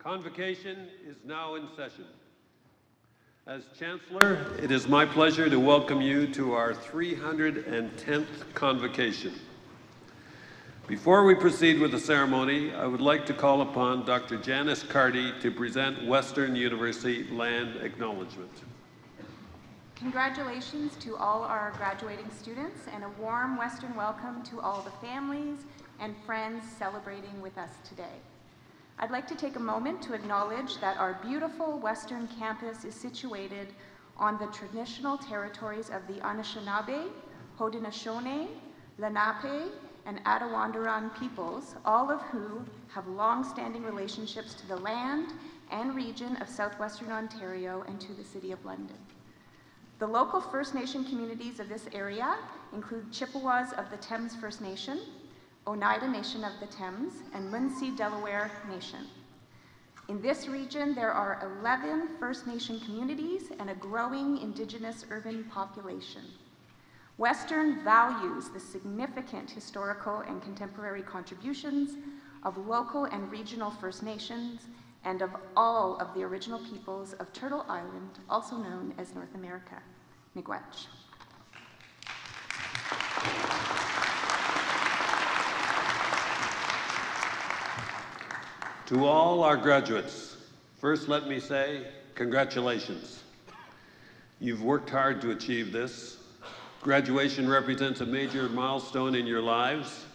Convocation is now in session. As Chancellor, it is my pleasure to welcome you to our 310th Convocation. Before we proceed with the ceremony, I would like to call upon Dr. Janice Carty to present Western University Land Acknowledgement. Congratulations to all our graduating students and a warm Western welcome to all the families and friends celebrating with us today. I'd like to take a moment to acknowledge that our beautiful Western campus is situated on the traditional territories of the Anishinaabe, Haudenosaunee, Lenape, and Attawandaron peoples, all of who have long-standing relationships to the land and region of southwestern Ontario and to the City of London. The local First Nation communities of this area include Chippewas of the Thames First Nation, Oneida Nation of the Thames, and Munsee Delaware Nation. In this region, there are 11 First Nation communities and a growing Indigenous urban population. Western values the significant historical and contemporary contributions of local and regional First Nations and of all of the original peoples of Turtle Island, also known as North America. Miigwech. To all our graduates, first let me say congratulations. You've worked hard to achieve this. Graduation represents a major milestone in your lives.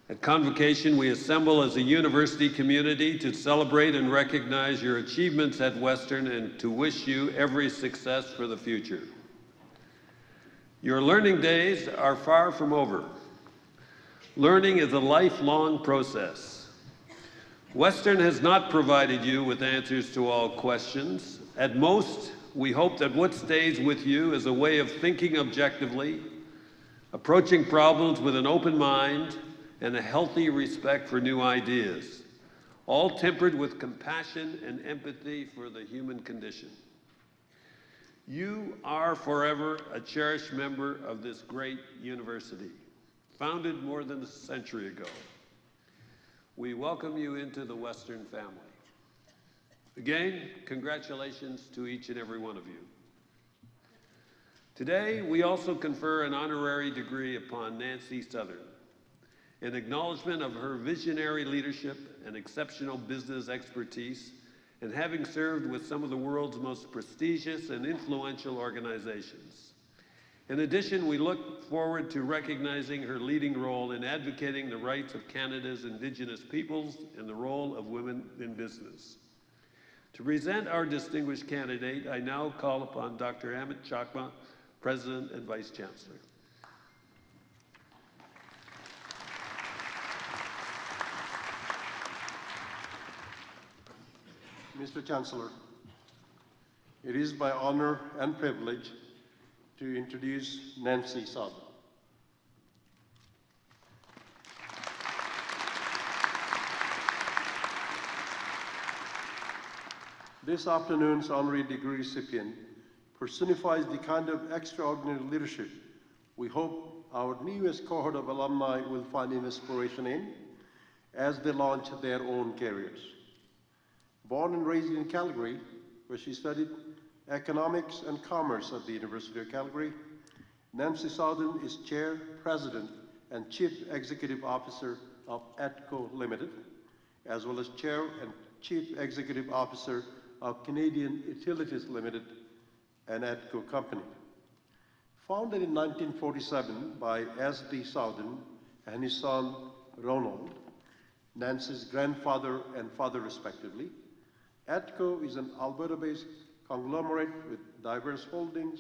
At Convocation, we assemble as a university community to celebrate and recognize your achievements at Western and to wish you every success for the future. Your learning days are far from over. Learning is a lifelong process. Western has not provided you with answers to all questions. At most, we hope that what stays with you is a way of thinking objectively, approaching problems with an open mind, and a healthy respect for new ideas, all tempered with compassion and empathy for the human condition. You are forever a cherished member of this great university, founded more than a century ago. We welcome you into the Western family. Again, congratulations to each and every one of you. Today, we also confer an honorary degree upon Nancy Southern, in acknowledgement of her visionary leadership and exceptional business expertise, and having served with some of the world's most prestigious and influential organizations. In addition, we look forward to recognizing her leading role in advocating the rights of Canada's Indigenous peoples and the role of women in business. To present our distinguished candidate, I now call upon Dr. Amit Chakma, President and Vice Chancellor. Mr. Chancellor, it is my honor and privilege to introduce Nancy Southern. This afternoon's honorary degree recipient personifies the kind of extraordinary leadership we hope our newest cohort of alumni will find inspiration in as they launch their own careers. Born and raised in Calgary, where she studied economics and commerce at the University of Calgary, Nancy Southern is Chair, President, and Chief Executive Officer of ATCO Limited, as well as Chair and Chief Executive Officer of Canadian Utilities Limited, an ATCO company. Founded in 1947 by S.D. Southern and his son Ronald, Nancy's grandfather and father respectively, ATCO is an Alberta-based conglomerate with diverse holdings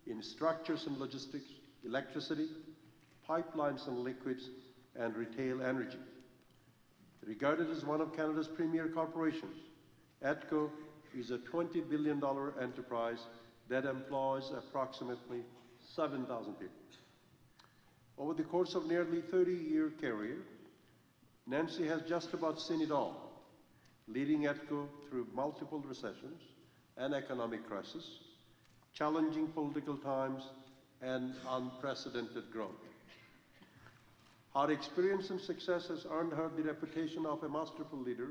in structures and logistics, electricity, pipelines and liquids, and retail energy. Regarded as one of Canada's premier corporations, ATCO is a $20 billion enterprise that employs approximately 7,000 people. Over the course of nearly 30-year career, Nancy has just about seen it all, leading ATCO through multiple recessions and economic crisis, challenging political times, and unprecedented growth. Her experience and success has earned her the reputation of a masterful leader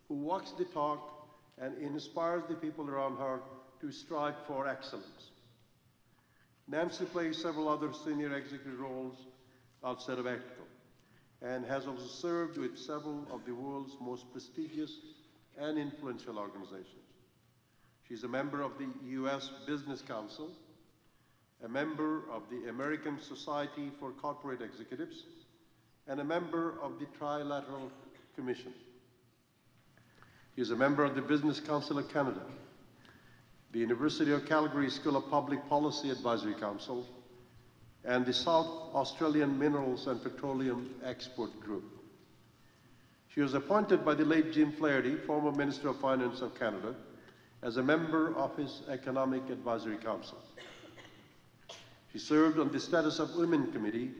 who walks the talk and inspires the people around her to strive for excellence. Nancy plays several other senior executive roles outside of ETCO and has also served with several of the world's most prestigious and influential organizations. She's a member of the U.S. Business Council, a member of the American Society for Corporate Executives, and a member of the Trilateral Commission. He is a member of the Business Council of Canada, the University of Calgary School of Public Policy Advisory Council, and the South Australian Minerals and Petroleum Export Group. She was appointed by the late Jim Flaherty, former Minister of Finance of Canada, as a member of his Economic Advisory Council. She served on the Status of Women Committee,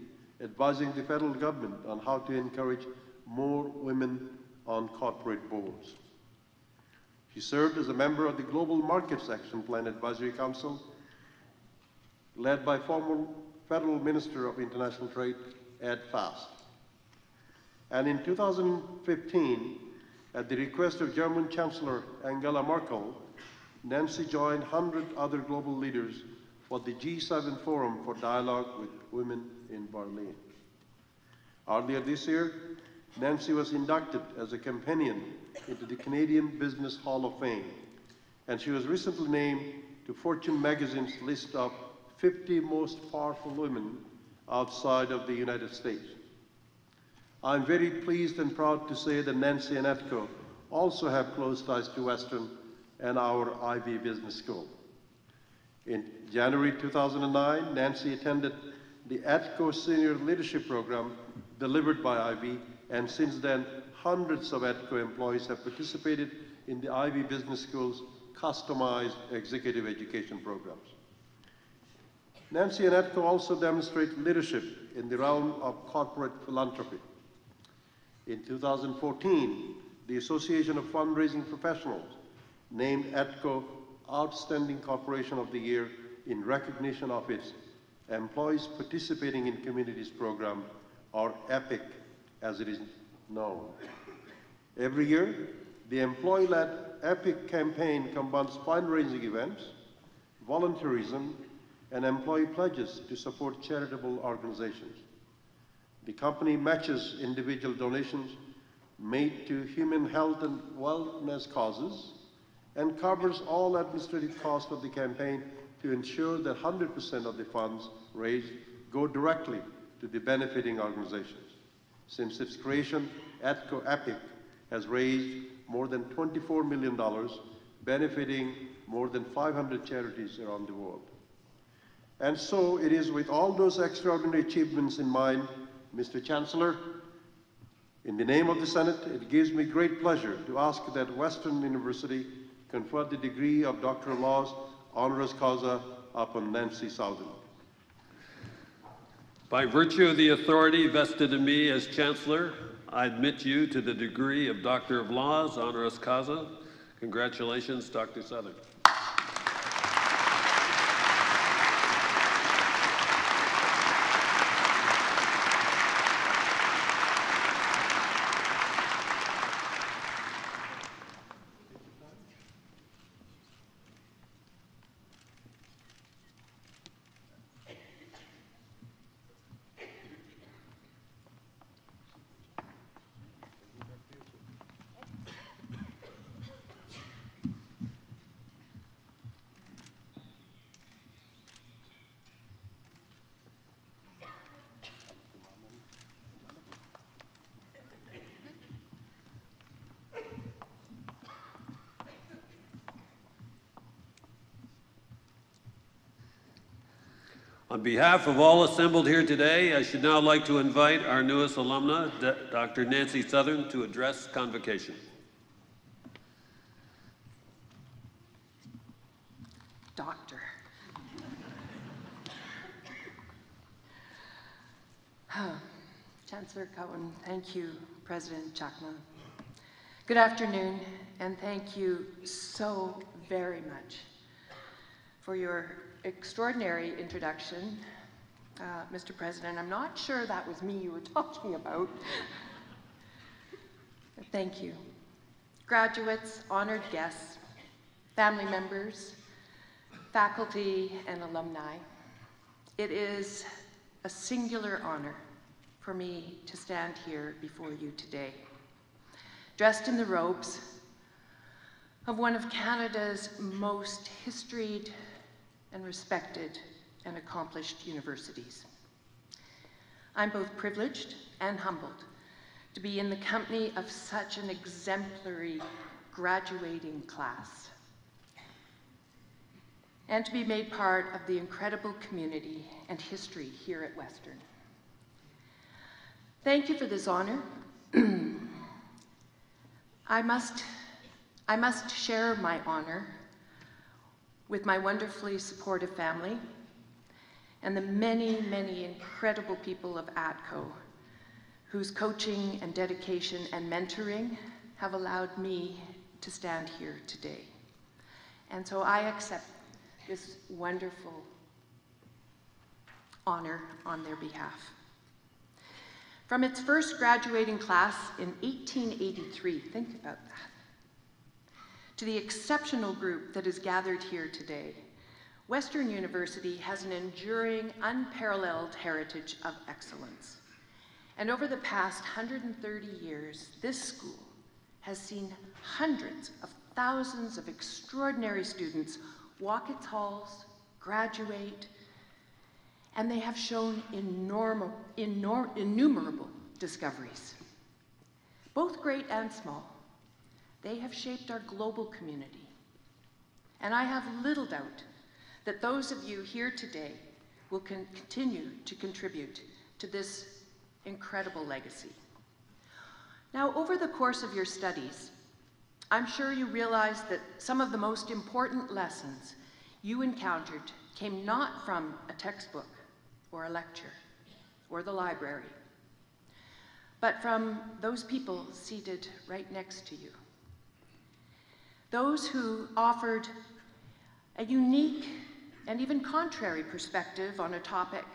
advising the federal government on how to encourage more women on corporate boards. She served as a member of the Global Markets Action Plan Advisory Council, led by former Federal Minister of International Trade, Ed Fast. And in 2015, at the request of German Chancellor Angela Merkel, Nancy joined 100 other global leaders for the G7 Forum for Dialogue with Women in Berlin. Earlier this year, Nancy was inducted as a companion into the Canadian Business Hall of Fame, and she was recently named to Fortune magazine's list of 50 most powerful women outside of the United States. I'm very pleased and proud to say that Nancy and ETCO also have close ties to Western and our Ivy Business School. In January 2009, Nancy attended the ETCO Senior Leadership Program delivered by Ivy, and since then, hundreds of ETCO employees have participated in the Ivy Business School's customized executive education programs. Nancy and ETCO also demonstrate leadership in the realm of corporate philanthropy. In 2014, the Association of Fundraising Professionals named ETCO Outstanding Corporation of the Year in recognition of its Employees Participating in Communities program, or EPIC as it is known. Every year, the employee-led EPIC campaign combines fundraising events, volunteerism, and employee pledges to support charitable organizations. The company matches individual donations made to human health and wellness causes and covers all administrative costs of the campaign to ensure that 100% of the funds raised go directly to the benefiting organizations. Since its creation, ETCO EPIC has raised more than $24 million, benefiting more than 500 charities around the world. And so it is with all those extraordinary achievements in mind, Mr. Chancellor, in the name of the Senate, it gives me great pleasure to ask that Western University confer the degree of Doctor of Laws honoris causa upon Nancy Southern. By virtue of the authority vested in me as Chancellor, I admit you to the degree of Doctor of Laws honoris causa. Congratulations, Dr. Southern. On behalf of all assembled here today, I should now like to invite our newest alumna, Dr. Nancy Southern, to address Convocation. Doctor. Chancellor Cohen, thank you, President Chakma. Good afternoon, and thank you so very much for your extraordinary introduction. Mr. President, I'm not sure that was me you were talking about. Thank you. graduates, honored guests, family members, faculty, and alumni, it is a singular honor for me to stand here before you today, dressed in the robes of one of Canada's most historied and respected and accomplished universities. I'm both privileged and humbled to be in the company of such an exemplary graduating class, and to be made part of the incredible community and history here at Western. Thank you for this honor. I must share my honor with my wonderfully supportive family and the many, many incredible people of ATCO whose coaching and dedication and mentoring have allowed me to stand here today. And so I accept this wonderful honor on their behalf. From its first graduating class in 1883, think about that, to the exceptional group that is gathered here today, Western University has an enduring, unparalleled heritage of excellence. And over the past 130 years, this school has seen hundreds of thousands of extraordinary students walk its halls, graduate, and they have shown innumerable discoveries, both great and small. They have shaped our global community. And I have little doubt that those of you here today will continue to contribute to this incredible legacy. Now, over the course of your studies, I'm sure you realize that some of the most important lessons you encountered came not from a textbook or a lecture or the library, but from those people seated right next to you. Those who offered a unique and even contrary perspective on a topic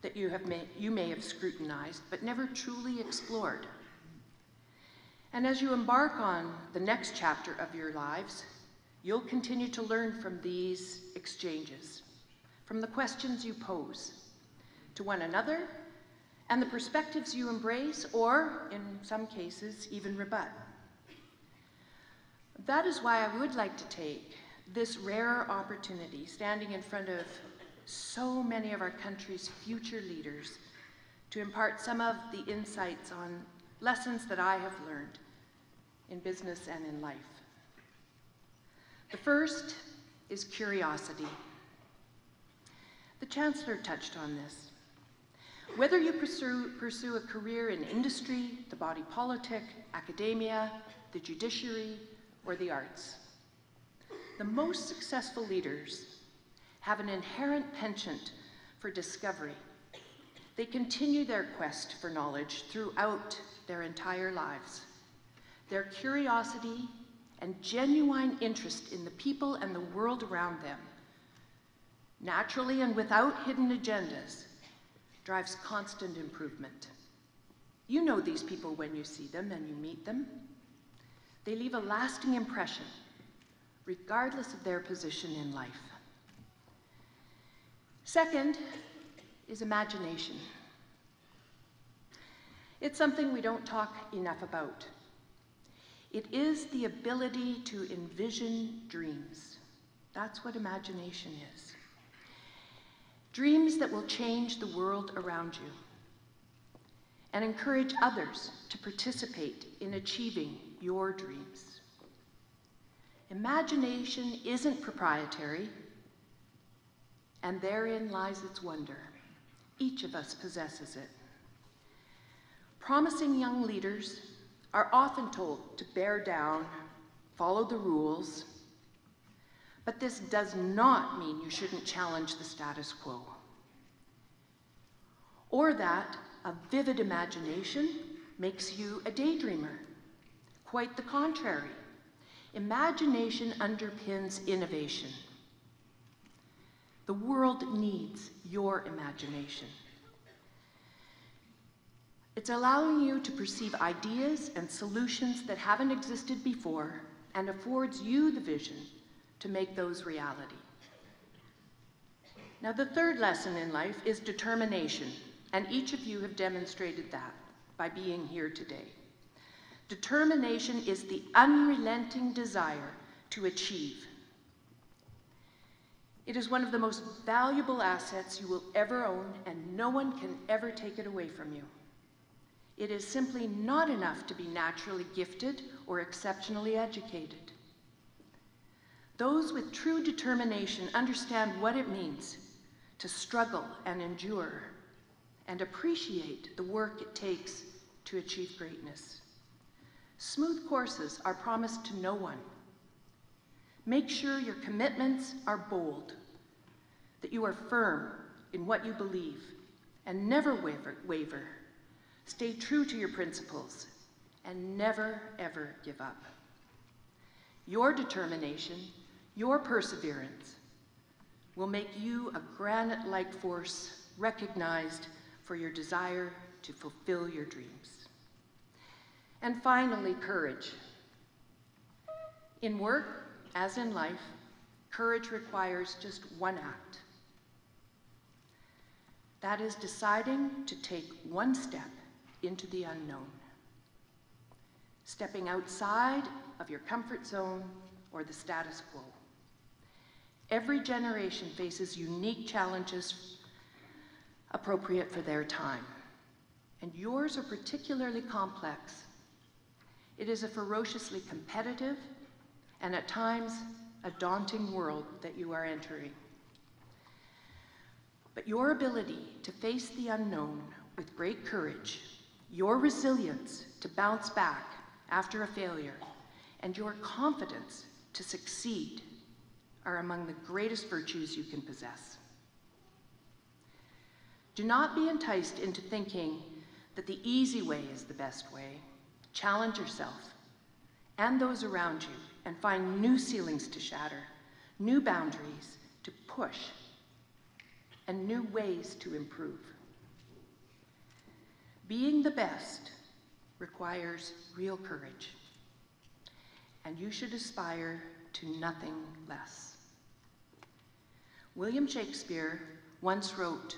that you may have scrutinized but never truly explored. And as you embark on the next chapter of your lives, you'll continue to learn from these exchanges, from the questions you pose to one another, and the perspectives you embrace, or in some cases, even rebut. That is why I would like to take this rare opportunity, standing in front of so many of our country's future leaders, to impart some of the insights on lessons that I have learned in business and in life. The first is curiosity. The Chancellor touched on this. Whether you pursue a career in industry, the body politic, academia, the judiciary, or the arts, the most successful leaders have an inherent penchant for discovery. They continue their quest for knowledge throughout their entire lives. Their curiosity and genuine interest in the people and the world around them, naturally and without hidden agendas, drives constant improvement. You know these people when you see them and you meet them. They leave a lasting impression, regardless of their position in life. Second is imagination. It's something we don't talk enough about. It is the ability to envision dreams. That's what imagination is. Dreams that will change the world around you and encourage others to participate in achieving your dreams. Imagination isn't proprietary, and therein lies its wonder. Each of us possesses it. Promising young leaders are often told to bear down, follow the rules, but this does not mean you shouldn't challenge the status quo, or that a vivid imagination makes you a daydreamer. Quite the contrary. Imagination underpins innovation. The world needs your imagination. It's allowing you to perceive ideas and solutions that haven't existed before and affords you the vision to make those reality. Now, the third lesson in life is determination, and each of you have demonstrated that by being here today. Determination is the unrelenting desire to achieve. It is one of the most valuable assets you will ever own, and no one can ever take it away from you. It is simply not enough to be naturally gifted or exceptionally educated. Those with true determination understand what it means to struggle and endure and appreciate the work it takes to achieve greatness. Smooth courses are promised to no one. Make sure your commitments are bold, that you are firm in what you believe, and never waver. Stay true to your principles, and never, ever give up. Your determination, your perseverance, will make you a granite-like force recognized for your desire to fulfill your dreams. And finally, courage. In work, as in life, courage requires just one act. That is deciding to take one step into the unknown, stepping outside of your comfort zone or the status quo. Every generation faces unique challenges appropriate for their time, and yours are particularly complex. It is a ferociously competitive and at times a daunting world that you are entering. But your ability to face the unknown with great courage, your resilience to bounce back after a failure, and your confidence to succeed are among the greatest virtues you can possess. Do not be enticed into thinking that the easy way is the best way. Challenge yourself and those around you and find new ceilings to shatter, new boundaries to push, and new ways to improve. Being the best requires real courage, and you should aspire to nothing less. William Shakespeare once wrote,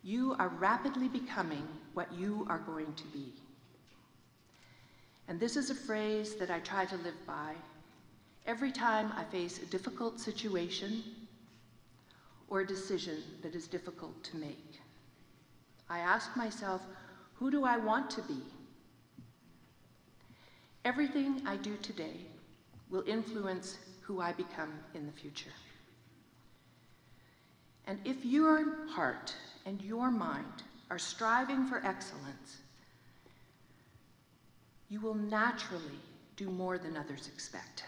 "You are rapidly becoming what you are going to be." And this is a phrase that I try to live by every time I face a difficult situation or a decision that is difficult to make. I ask myself, who do I want to be? Everything I do today will influence who I become in the future. And if your heart and your mind are striving for excellence, you will naturally do more than others expect.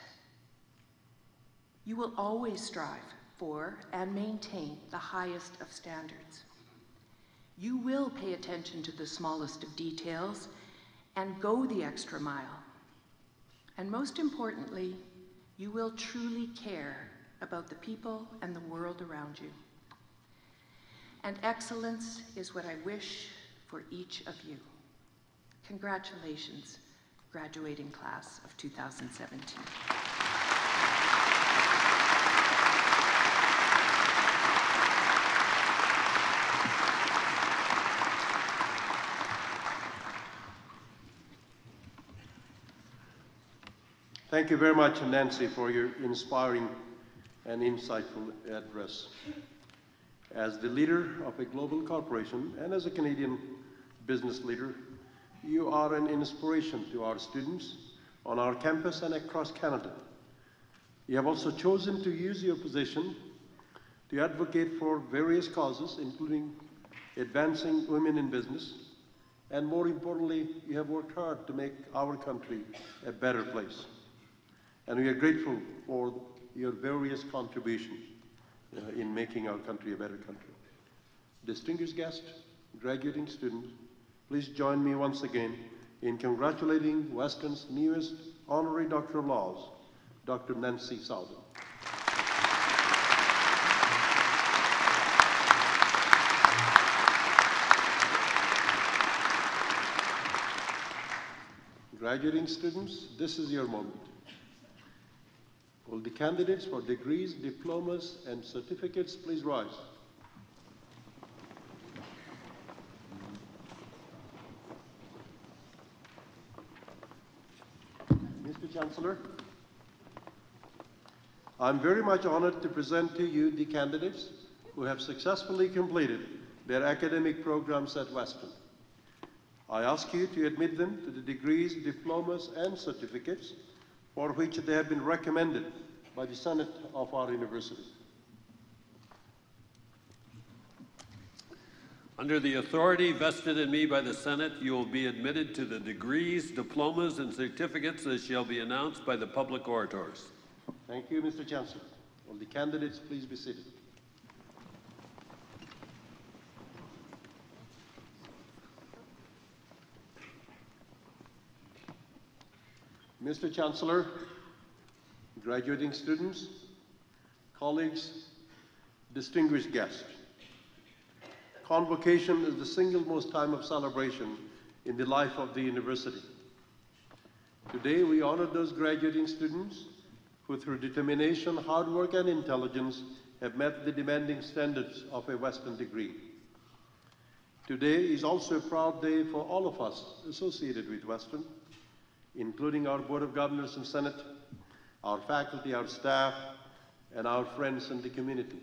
You will always strive for and maintain the highest of standards. You will pay attention to the smallest of details and go the extra mile. And most importantly, you will truly care about the people and the world around you. And excellence is what I wish for each of you. Congratulations, graduating class of 2017. Thank you very much, Nancy, for your inspiring and insightful address. As the leader of a global corporation and as a Canadian business leader, you are an inspiration to our students on our campus and across Canada. You have also chosen to use your position to advocate for various causes, including advancing women in business, and more importantly, you have worked hard to make our country a better place. And we are grateful for your various contributions in making our country a better country. Distinguished guests, graduating students, please join me once again in congratulating Western's newest Honorary Doctor of Laws, Dr. Nancy Southern. Graduating students, this is your moment. Will the candidates for degrees, diplomas, and certificates please rise? Mr. Chancellor, I'm very much honored to present to you the candidates who have successfully completed their academic programs at Western. I ask you to admit them to the degrees, diplomas, and certificates for which they have been recommended by the Senate of our university. Under the authority vested in me by the Senate, you will be admitted to the degrees, diplomas, and certificates as shall be announced by the public orators. Thank you, Mr. Chancellor. Will the candidates please be seated? Mr. Chancellor, graduating students, colleagues, distinguished guests, Convocation is the single most time of celebration in the life of the university. Today, we honor those graduating students who, through determination, hard work, and intelligence, have met the demanding standards of a Western degree. Today is also a proud day for all of us associated with Western, including our Board of Governors and Senate, our faculty, our staff, and our friends in the community.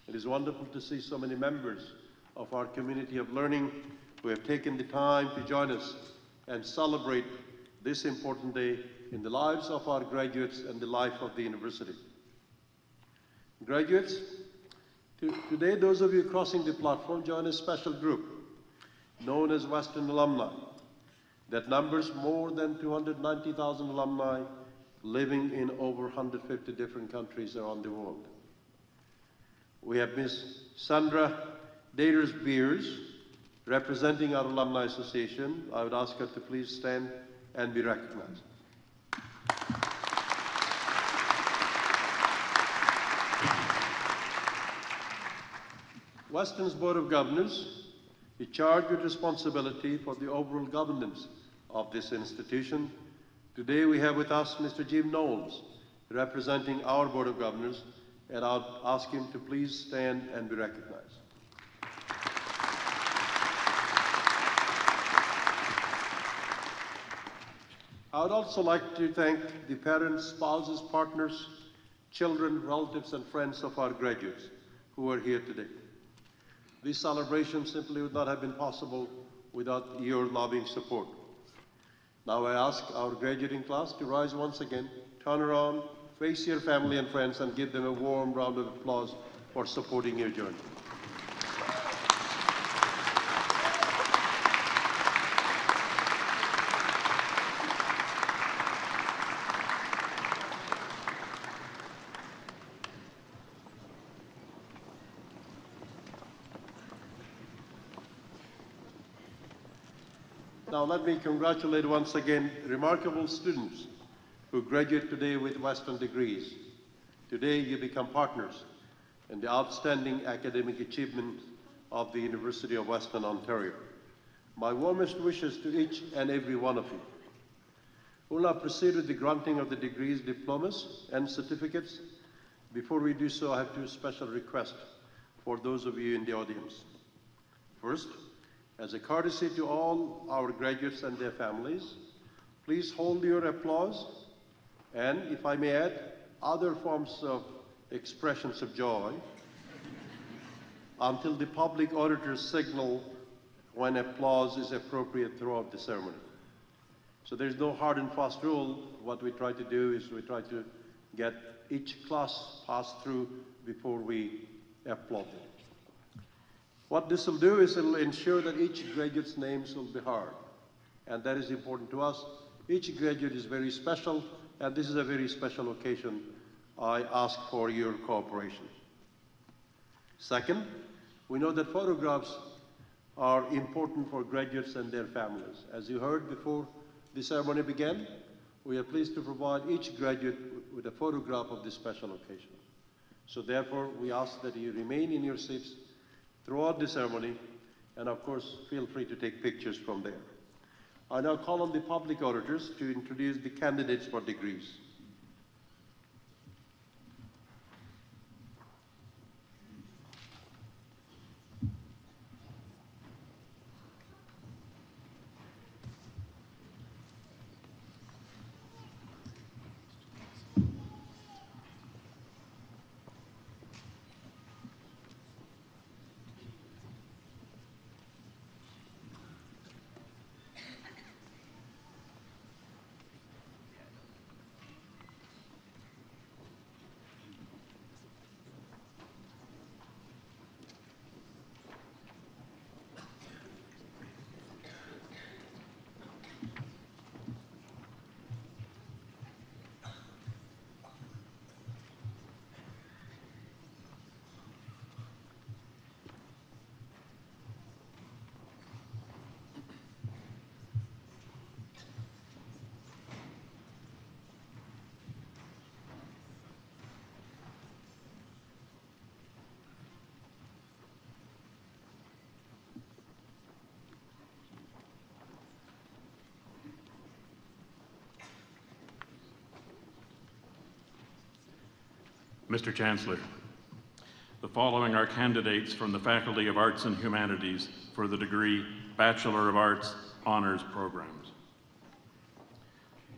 It is wonderful to see so many members of our community of learning who have taken the time to join us and celebrate this important day in the lives of our graduates and the life of the university. Graduates, today those of you crossing the platform join a special group known as Western Alumni that numbers more than 290,000 alumni living in over 150 different countries around the world. We have Ms. Sandra Daters-Beers representing our Alumni Association. I would ask her to please stand and be recognized. Western's Board of Governors is charged with responsibility for the overall governance of this institution. Today we have with us Mr. Jim Knowles, representing our Board of Governors, and I'll ask him to please stand and be recognized. I would also like to thank the parents, spouses, partners, children, relatives, and friends of our graduates who are here today. This celebration simply would not have been possible without your loving support. Now I ask our graduating class to rise once again, turn around, face your family and friends, and give them a warm round of applause for supporting your journey. Now let me congratulate once again remarkable students who graduate today with Western degrees. Today you become partners in the outstanding academic achievements of the University of Western Ontario. My warmest wishes to each and every one of you. We'll now proceed with the granting of the degrees, diplomas, and certificates. Before we do so, I have two special requests for those of you in the audience. First, as a courtesy to all our graduates and their families, please hold your applause and, if I may add, other forms of expressions of joy until the public auditors signal when applause is appropriate throughout the ceremony. So there's no hard and fast rule. What we try to do is we try to get each class passed through before we applaud them. What this will do is it will ensure that each graduate's names will be heard. And that is important to us. Each graduate is very special, and this is a very special occasion. I ask for your cooperation. Second, we know that photographs are important for graduates and their families. As you heard before the ceremony began, we are pleased to provide each graduate with a photograph of this special occasion. So therefore, we ask that you remain in your seats throughout the ceremony, and of course, feel free to take pictures from there. I now call on the public auditors to introduce the candidates for degrees. Mr. Chancellor, the following are candidates from the Faculty of Arts and Humanities for the degree Bachelor of Arts Honors programs.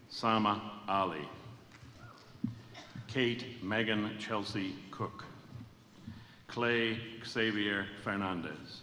Sama Ali, Kate Megan Chelsea Cook, Clay Xavier Fernandez,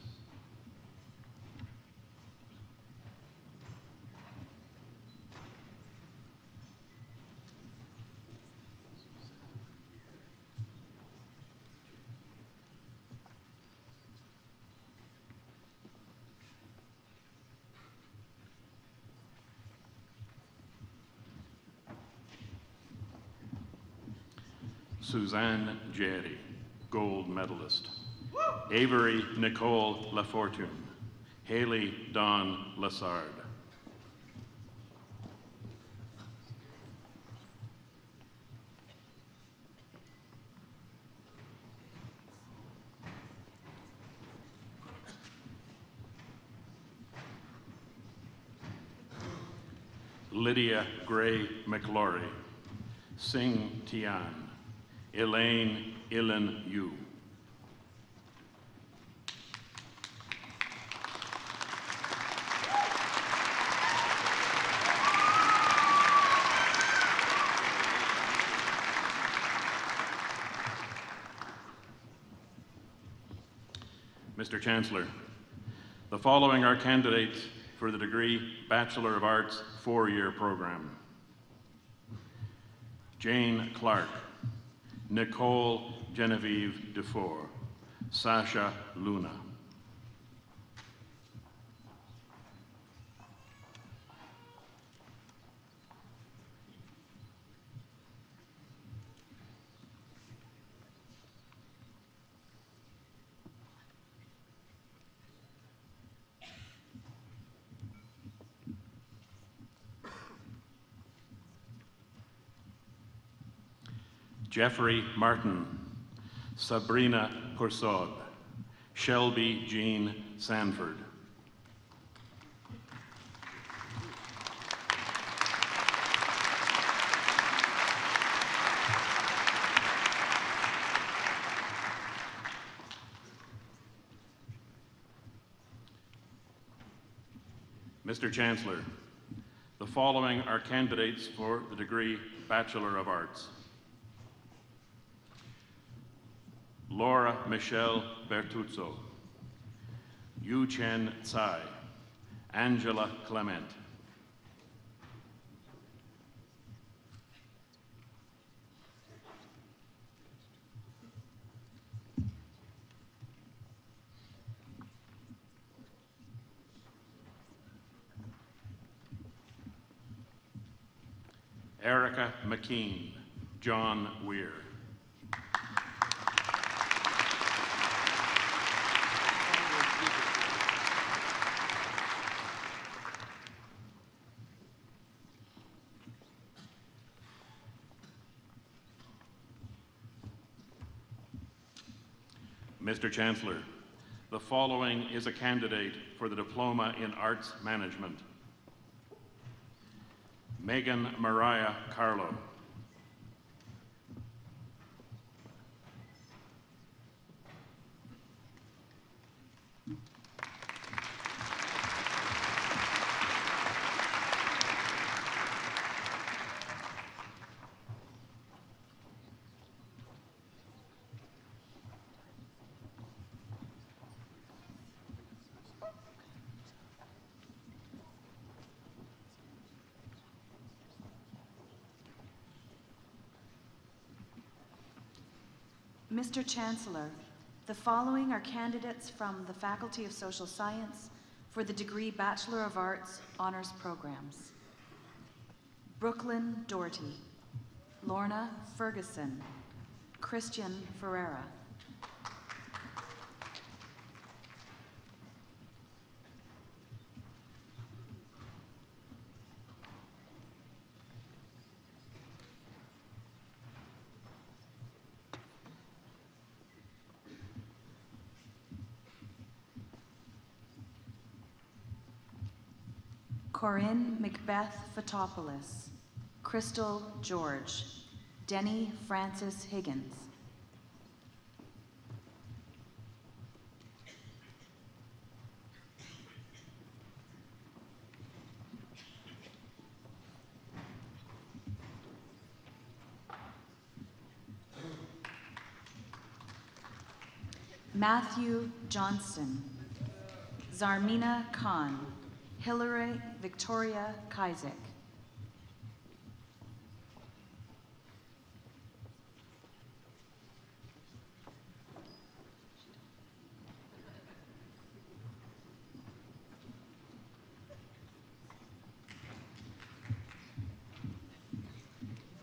Suzanne Jerry, gold medalist. Avery Nicole Lafortune, Haley Dawn Lassard. Lydia Gray McLaury, Sing Tian, Elaine Ilin Yu. Mr. Chancellor, the following are candidates for the degree Bachelor of Arts 4-year program. Jane Clark, Nicole Genevieve Dufour, Sasha Luna. Jeffrey Martin, Sabrina Poursaud, Shelby Jean Sanford. Mr. Chancellor, the following are candidates for the degree Bachelor of Arts. Laura Michelle Bertuzzo, Yu Chen Tsai, Angela Clement. Erica McKean, John Weir. Mr. Chancellor, the following is a candidate for the Diploma in Arts Management. Megan Mariah Carlo. Mr. Chancellor, the following are candidates from the Faculty of Social Science for the degree Bachelor of Arts honors programs. Brooklyn Doherty, Lorna Ferguson, Christian Ferreira. Corinne Macbeth Fotopoulos, Crystal George, Denny Francis Higgins. Matthew Johnston, Zarmina Khan, Hillary Victoria Kaizek.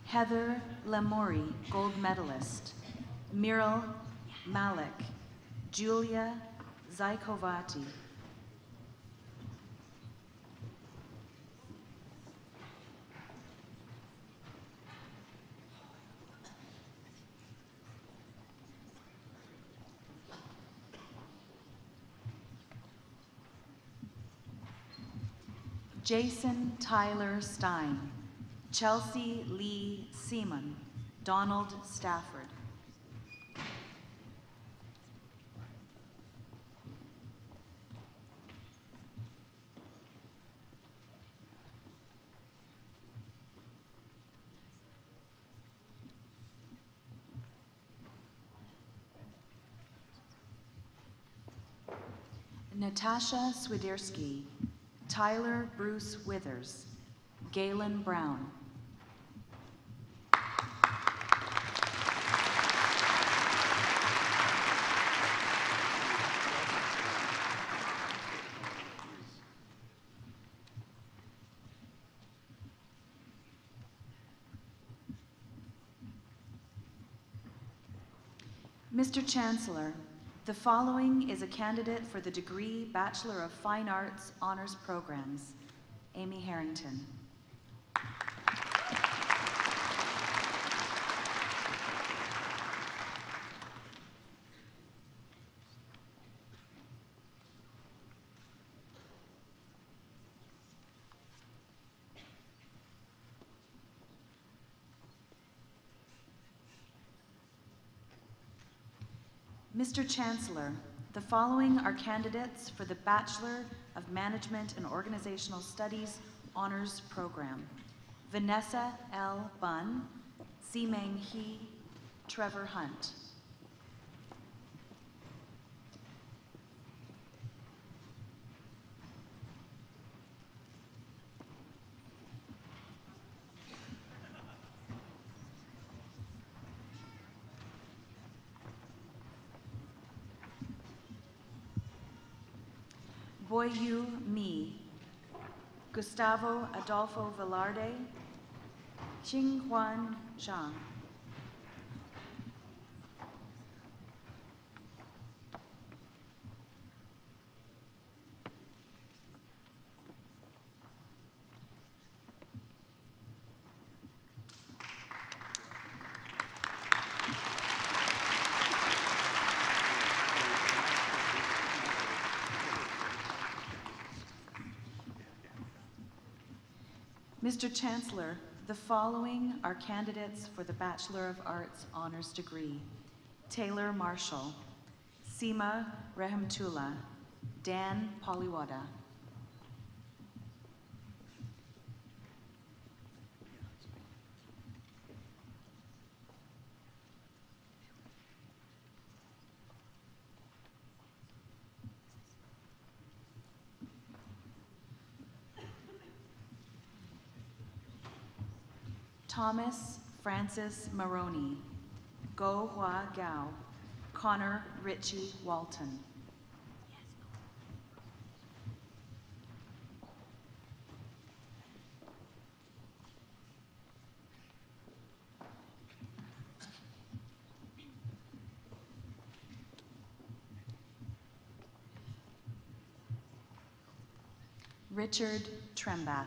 Heather Lamori, gold medalist. Miral Malik, Julia Zaikovati. Jason Tyler Stein, Chelsea Lee Seaman, Donald Stafford. Natasha Swiderski, Tyler Bruce Withers, Galen Brown. Mr. Chancellor, the following is a candidate for the degree Bachelor of Fine Arts Honors Programs. Amy Harrington. Mr. Chancellor, the following are candidates for the Bachelor of Management and Organizational Studies Honors Program. Vanessa L. Bunn, Simeng He, Trevor Hunt. Boyu Mi, Gustavo Adolfo Velarde, Qinghuan Zhang. Mr. Chancellor, the following are candidates for the Bachelor of Arts Honors degree: Taylor Marshall, Seema Rahimtullah, Dan Poliwada. Thomas Francis Maroney, Go Hua Gao, Connor Ritchie Walton. Richard Trembath.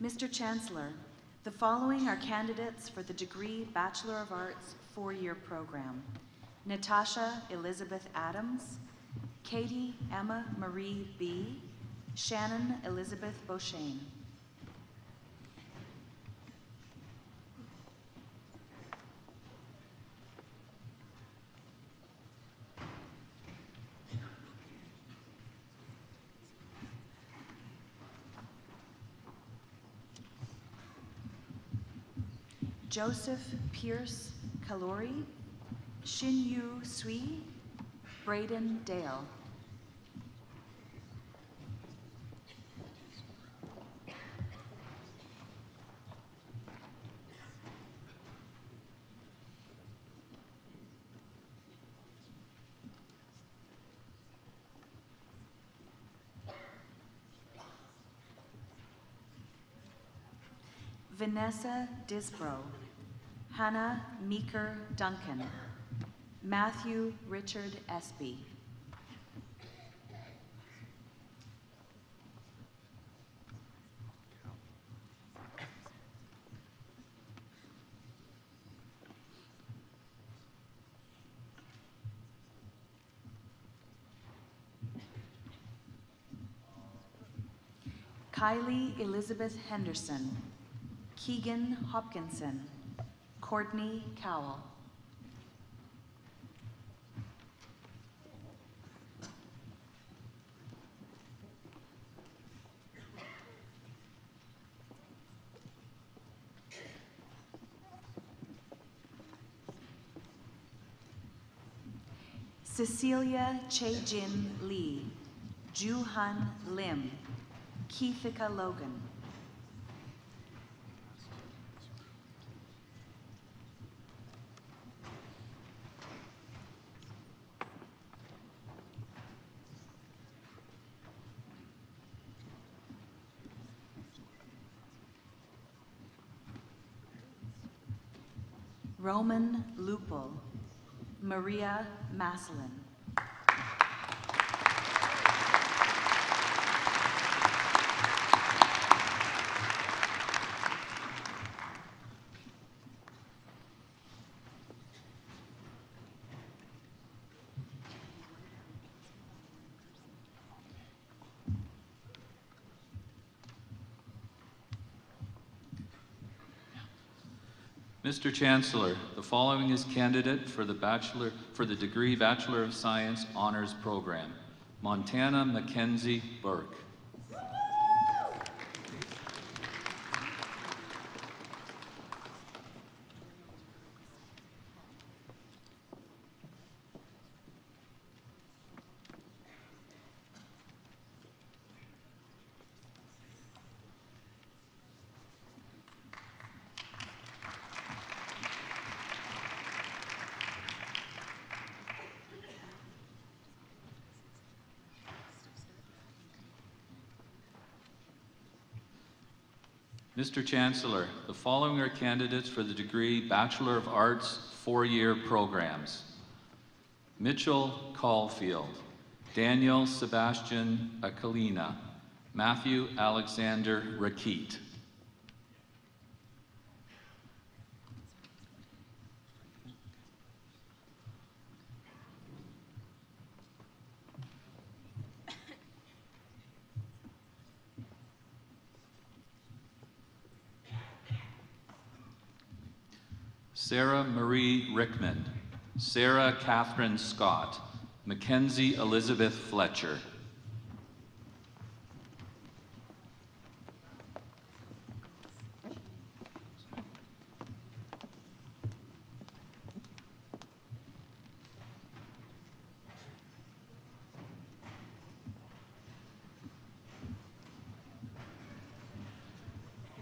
Mr. Chancellor, the following are candidates for the degree Bachelor of Arts 4-year program: Natasha Elizabeth Adams, Katie Emma Marie B., Shannon Elizabeth Beauchesne. Joseph Pierce Kalori, Shin-Yu Sui, Braden Dale. Vanessa Disbrow, Hannah Meeker Duncan, Matthew Richard Espy. Kylie Elizabeth Henderson, Keegan Hopkinson, Courtney Cowell. Cecilia Che-Jin Lee, Ju-Han Lim, Keithika Logan. Roman Lupel, Maria Maslin. Mr. Chancellor, the following is candidate for the degree Bachelor of Science Honors Program: Montana Mackenzie Burke. Mr. Chancellor, the following are candidates for the degree Bachelor of Arts 4-year programs: Mitchell Caulfield, Daniel Sebastian Akalina, Matthew Alexander Rakit. Sarah Marie Rickman, Sarah Catherine Scott, Mackenzie Elizabeth Fletcher.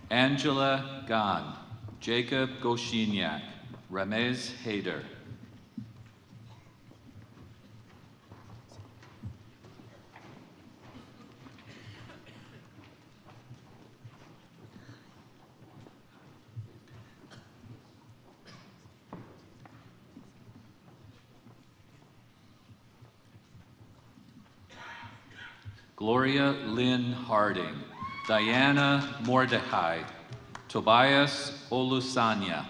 Angela Gan, Jacob Goshiniak, Ramez Haider. Gloria Lynn Harding, Diana Mordecai, Tobias Olusanya.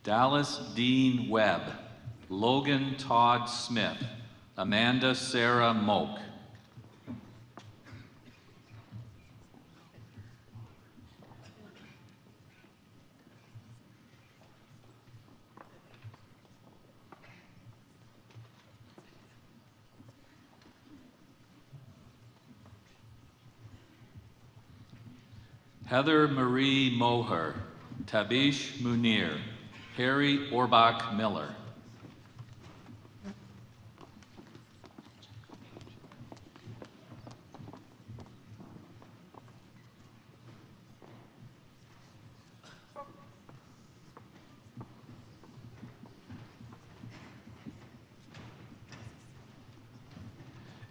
Dallas Dean Webb, Logan Todd Smith, Amanda Sarah Moak. Heather Marie Moher, Tabish Munir, Harry Orbach Miller.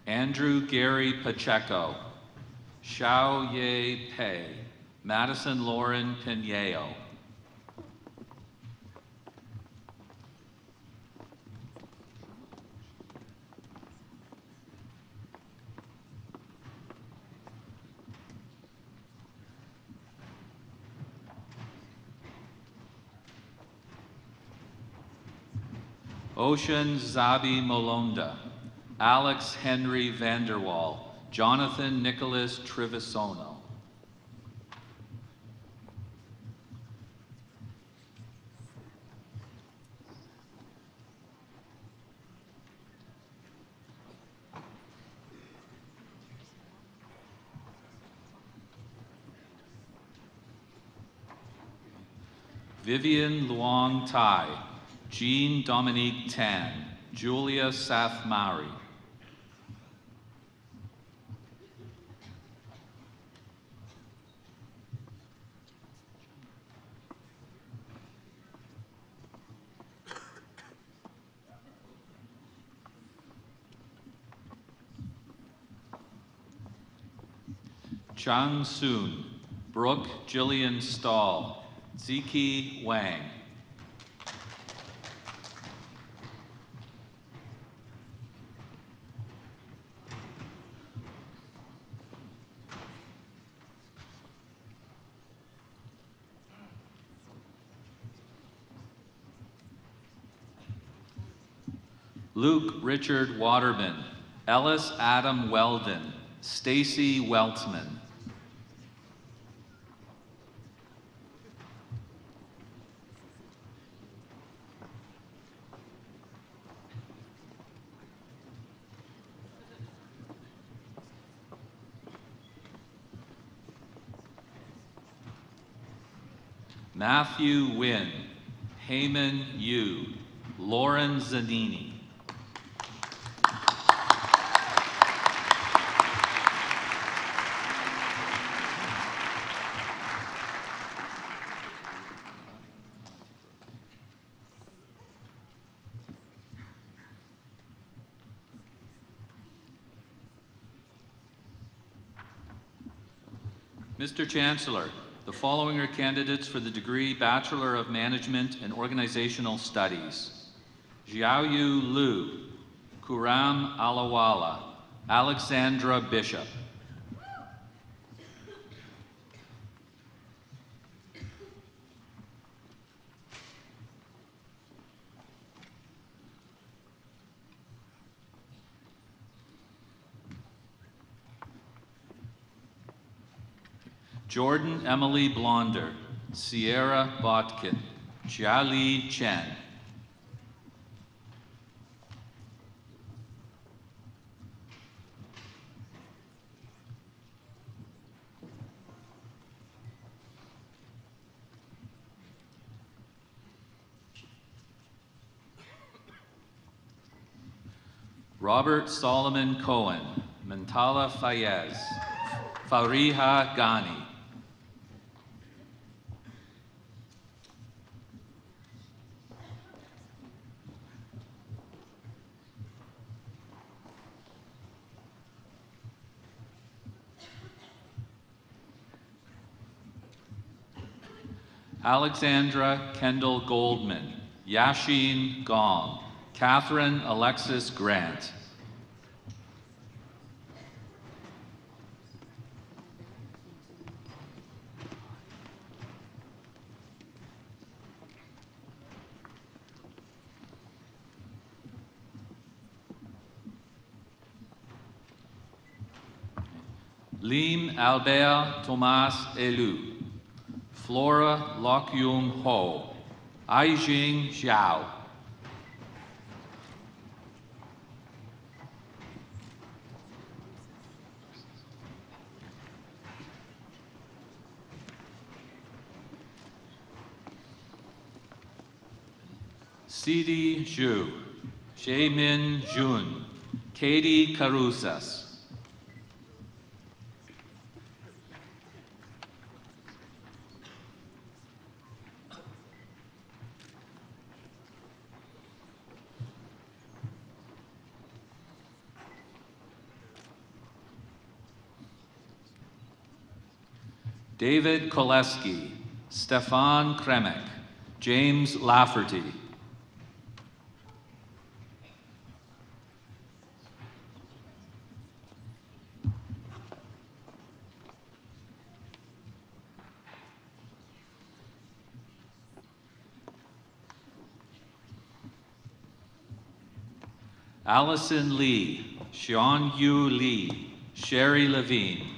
Andrew Gary Pacheco, Xiao Ye Pei, Madison Lauren Pinheiro. Ocean Zabi Molonda, Alex Henry Vanderwall, Jonathan Nicholas Trivisono. Vivian Luong Tai, Jean Dominique Tan, Julia Safmari. Chang Soon, Brooke Jillian Stahl, Ziki Wang. Luke Richard Waterman, Ellis Adam Weldon, Stacy Weltzman. Matthew Wynn, Heyman Yu, Lauren Zanini. Mr. Chancellor, the following are candidates for the degree Bachelor of Management and Organizational Studies. Xiaoyu Liu, Kuram Alawala, Alexandra Bishop. Jordan Emily Blonder, Sierra Botkin, Jiali Chen. Robert Solomon Cohen, Mantala Fayez, Fariha Ghani. Alexandra Kendall Goldman, Yashin Gong, Catherine Alexis Grant. Lim Albert Thomas Elu, Flora Lokyung Ho, Aijing Xiao. Sidi Zhu, Jaemin Jun, Katie Carusas. David Koleski, Stefan Kremek, James Lafferty. Allison Lee, Xian Yu Lee, Sherry Levine.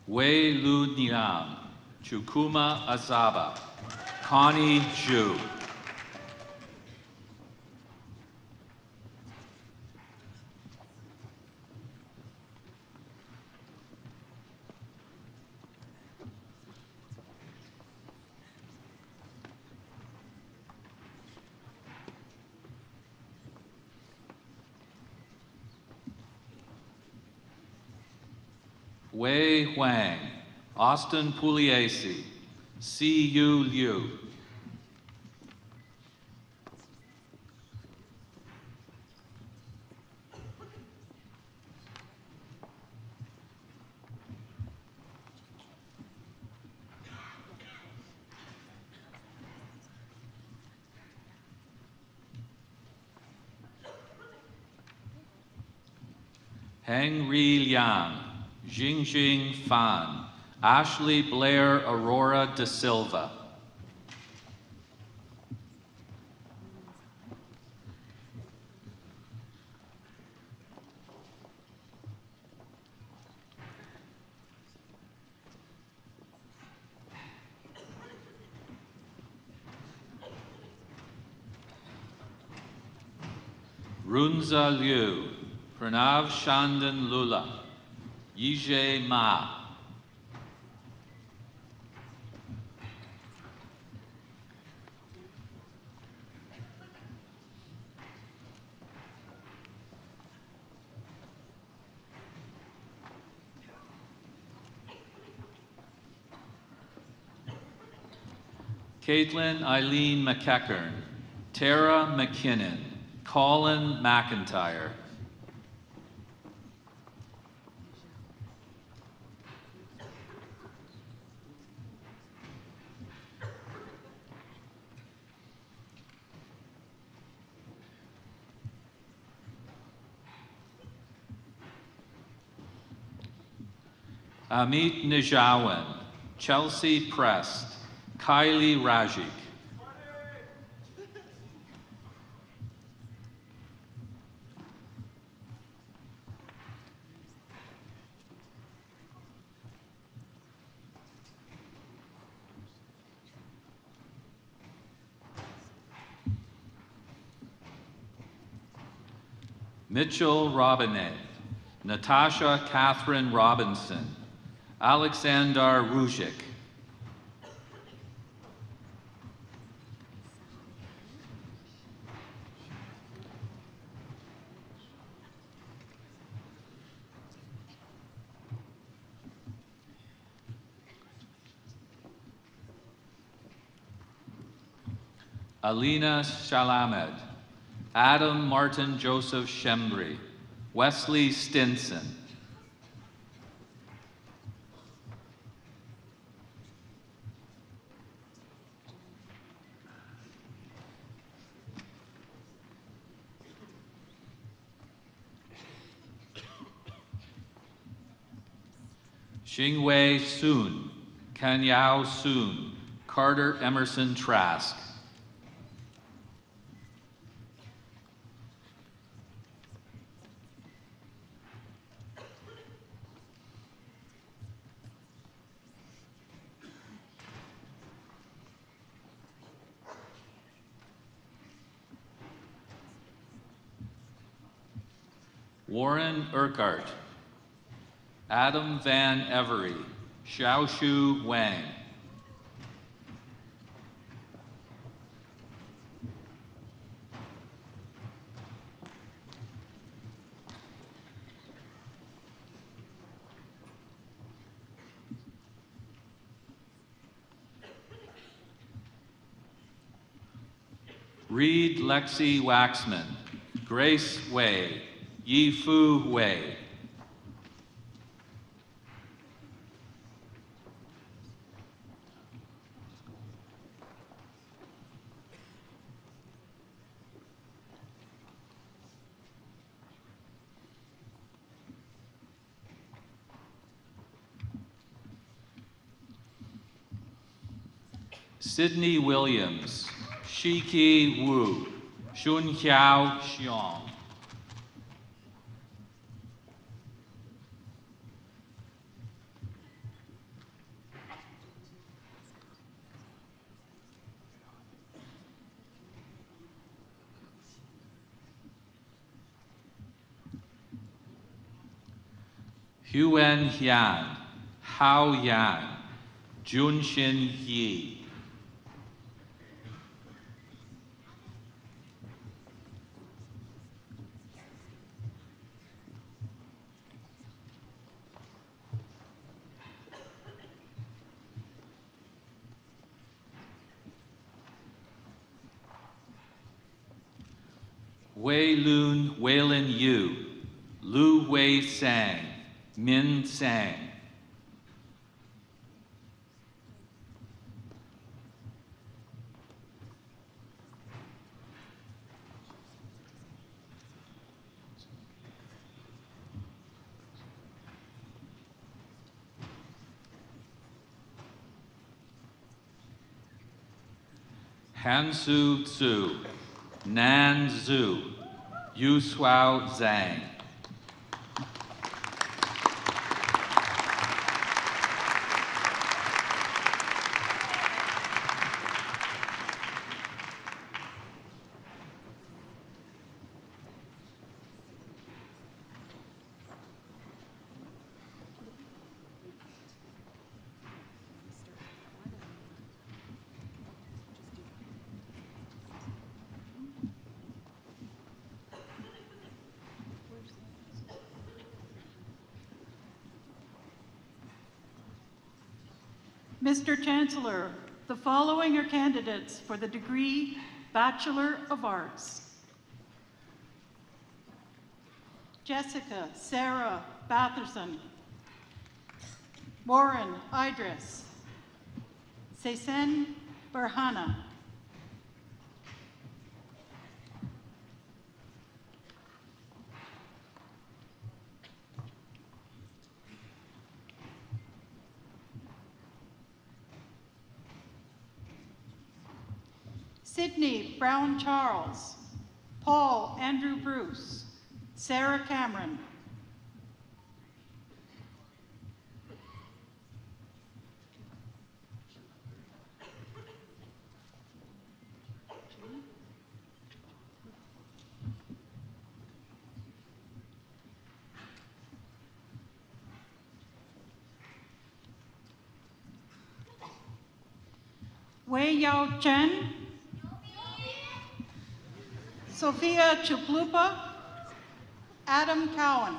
Wei Lu Niam, Chukuma Azaba, Connie Zhu. Wei Huang, Austin Pugliese, Si-Yu Liu. Henry Liang, Jingjing Fan, Ashley Blair Aurora da Silva. Runza Liu, Pranav Shandan Lula, Yijie Ma. Caitlin Eileen McEachern, Tara McKinnon, Colin McIntyre, Amit Nijawan, Chelsea Prest, Kylie Rajic, Mitchell Robinet, Natasha Catherine Robinson, Alexander Rujic, Alina Shalamed, Adam Martin Joseph Shembri, Wesley Stinson, Xingwei Sun, Kanyao Sun, Carter Emerson Trask, Warren Urquhart, Adam Van Every, Xiaoshu Wang, Reed Lexi Waxman, Grace Wei, Yifu Wei, Sydney Williams, Shiki Wu, Shunqiao Xiong, Huan Hian, Hao Yan, Junxin Yi, Wei Lun Weilin Yu, Lu Wei Sang, Min Sang, Hansu Zhu, Nan Zhu, Yushuao Zhang, Mr. Chancellor, The following are candidates for the degree Bachelor of Arts. Jessica Sarah Batherson, Warren Idris, Sesen Berhana, Sydney Brown Charles, Paul Andrew Bruce, Sarah Cameron, Wei Yao Chen, Sophia Chuplupa, Adam Cowan.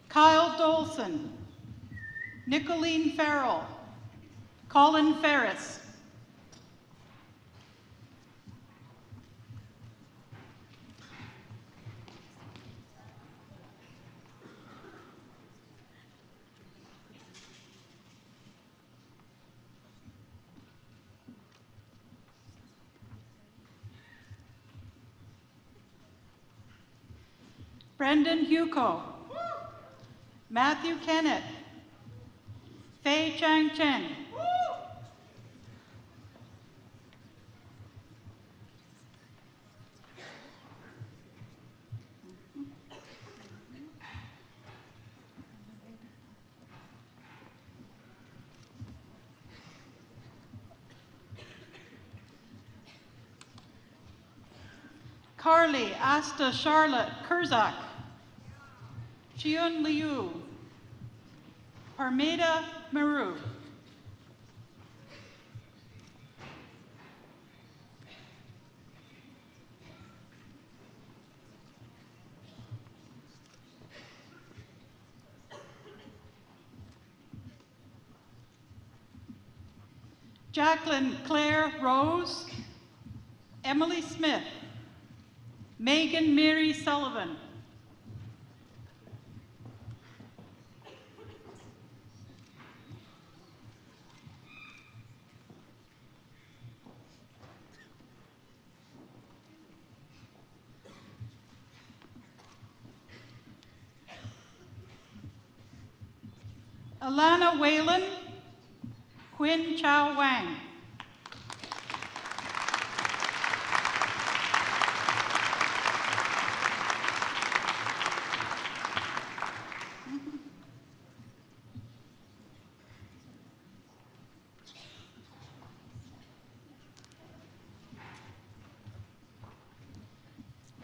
Kyle Dolson, Nicolene Farrell, Colin Ferris, Brendan Hugo, Matthew Kennett, Fei Chang Chen, Carly Asta Charlotte Kurzak, Chiun Liu, Parmeda Maru, Jacqueline Claire Rose, Emily Smith, Megan Mary Sullivan, Alana Whalen, Quinn Chow Wang.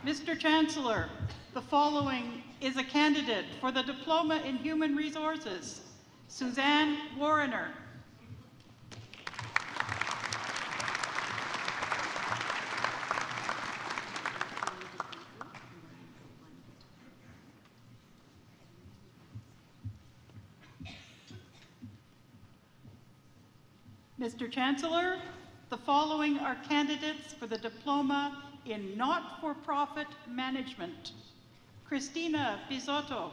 Mr. Chancellor, the following is a candidate for the Diploma in Human Resources, Suzanne Warrener. Mr. Chancellor, the following are candidates for the Diploma in Not-for-Profit Management. Christina Bisotto,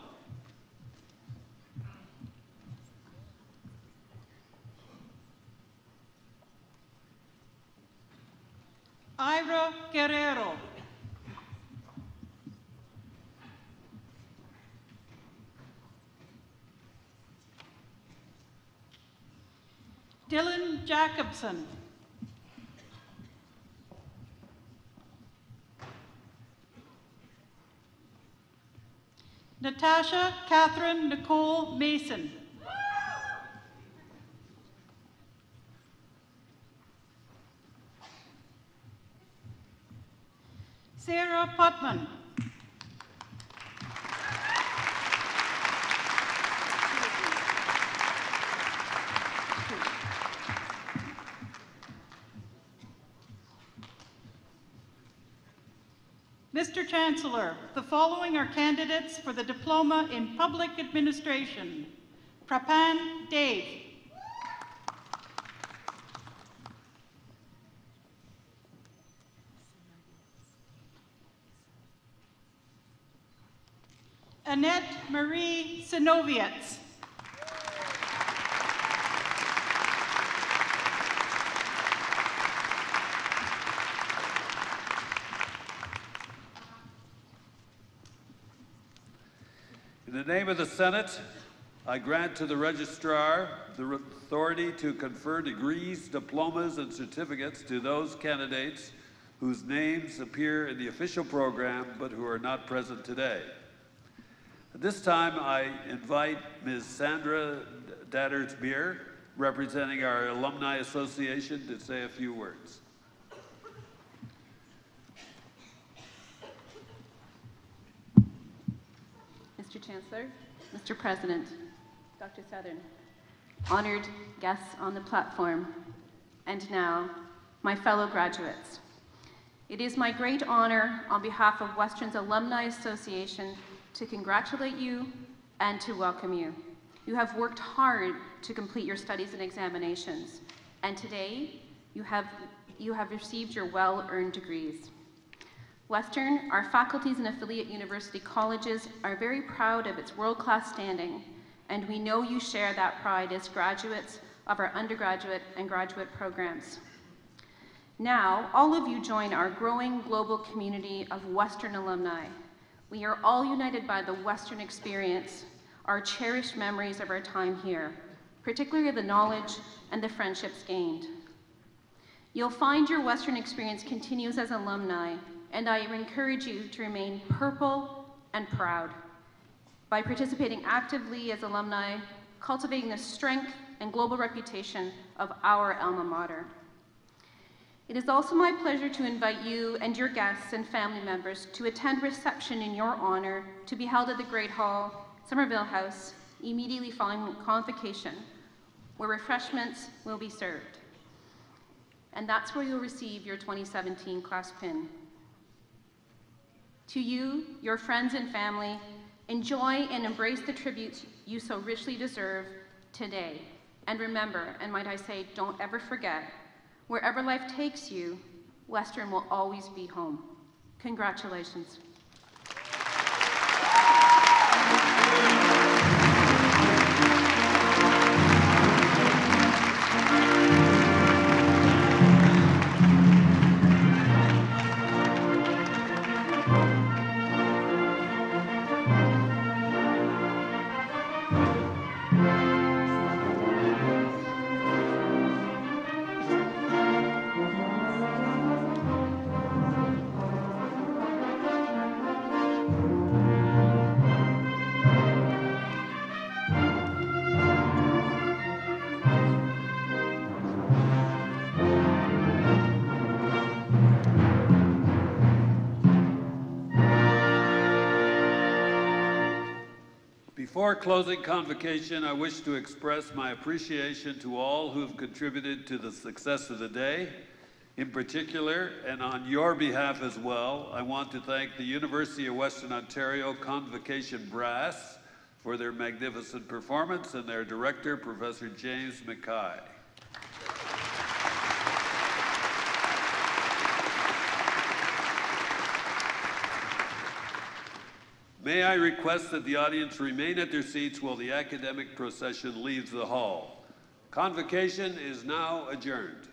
Ira Guerrero, Dylan Jacobson, Natasha Catherine Nicole Mason, Sarah Putman, Mr. Chancellor, the following are candidates for the Diploma in Public Administration. Prapan Dave. Annette Marie Sinovietz. In the name of the Senate, I grant to the Registrar the authority to confer degrees, diplomas, and certificates to those candidates whose names appear in the official program but who are not present today. At this time, I invite Ms. Sandra Datters-Beer, representing our Alumni Association, to say a few words. Mr. Chancellor, Mr. President, Dr. Southern, honored guests on the platform, and now, my fellow graduates. It is my great honor on behalf of Western's Alumni Association to congratulate you and to welcome you. You have worked hard to complete your studies and examinations, and today you have received your well-earned degrees. Western, our faculties and affiliate university colleges are very proud of its world-class standing, and we know you share that pride as graduates of our undergraduate and graduate programs. Now, all of you join our growing global community of Western alumni. We are all united by the Western experience, our cherished memories of our time here, particularly the knowledge and the friendships gained. You'll find your Western experience continues as alumni, and I encourage you to remain purple and proud by participating actively as alumni, cultivating the strength and global reputation of our alma mater. It is also my pleasure to invite you and your guests and family members to attend reception in your honor to be held at the Great Hall, Somerville House, immediately following Convocation, where refreshments will be served. And that's where you'll receive your 2017 class pin. To you, your friends and family, enjoy and embrace the tributes you so richly deserve today. And remember, and might I say, don't ever forget, wherever life takes you, Western will always be home. Congratulations. Before closing Convocation, I wish to express my appreciation to all who have contributed to the success of the day. In particular, and on your behalf as well, I want to thank the University of Western Ontario Convocation Brass for their magnificent performance and their director, Professor James Mackay. May I request that the audience remain at their seats while the academic procession leaves the hall. Convocation is now adjourned.